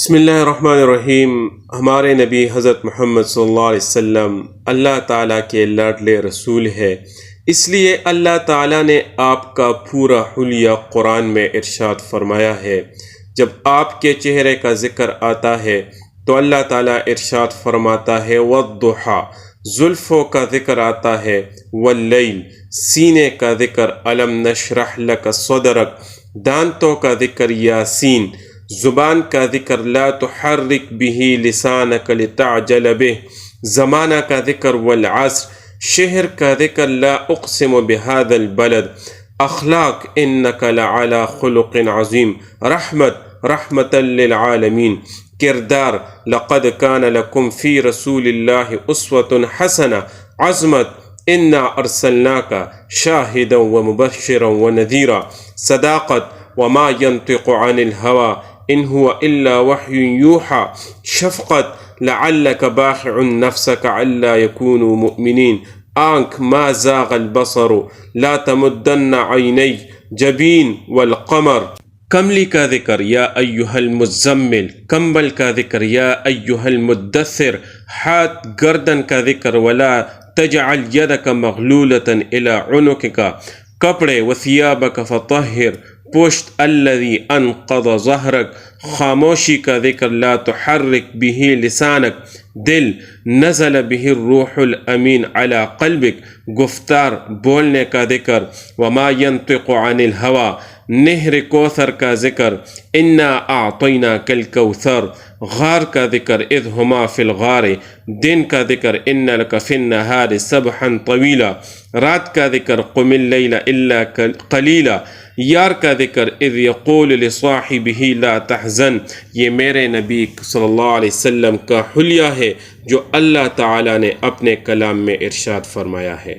بسم اللہ الرحمن الرحیم۔ ہمارے نبی حضرت محمد صلی اللہ علیہ وسلم اللہ تعالیٰ کے لاڈلے رسول ہے، اس لیے اللہ تعالیٰ نے آپ کا پورا حلیہ قرآن میں ارشاد فرمایا ہے۔ جب آپ کے چہرے کا ذکر آتا ہے تو اللہ تعالیٰ ارشاد فرماتا ہے وَالضُّحَىٰ، زلفوں کا ذکر آتا ہے، واللیل، سینے کا ذکر، الم نشرح لک صدرک، دانتوں کا ذکر، یاسین، زبان کا ذکر، لا تحرک به لسانک لتعجل به، زمانہ کا ذکر، والعصر، شہر کا ذکر، لا اقسم بهذا البلد، اخلاق، انک لعلی خلق عظیم، رحمت للعالمین، کردار، لقد کان لکم فی رسول اللہ اسوۃ حسنہ، عظمت، انا ارسلناک شاہدا ومبشرا ونذیرا، صداقت، وما ينطق عن الهوى ان هو الا وحی یوحى، شفقت، لعلک باخع نفسک الا يكونوا مؤمنین، آنکھ، ما زاغ البصر، لا تمدن عینی، جبین، والقمر، کملی کا ذکر، یا ایہا المزمل، کمبل کا ذکر، یا ایہا المدثر، ہاتھ، گردن کا ذکر، ولا تجعل یدک مغلولۃ الی عنقک، کپڑے، وثیابک فطہر، پشت، الذی انقض ظہرک، خاموشی کا ذکر، لا تحرک به لسانک، دل، نزل به الروح الامین علی قلبک، گفتار، بولنے کا ذکر، وما ينطق عن الهوى، نہر کوثر کا ذکر، انا اعطیناک الکوثر، غار کا ذکر، اذ ہما فی الغار، دن کا ذکر، ان لک فی النہار سبحا طویلا، رات کا ذکر، قم اللیل الا قلیلا، یار کا ذکر، اذ یقول لصاحبہ لا تحزن۔ یہ میرے نبی صلی اللہ علیہ وسلم کا حلیہ ہے جو اللہ تعالیٰ نے اپنے کلام میں ارشاد فرمایا ہے۔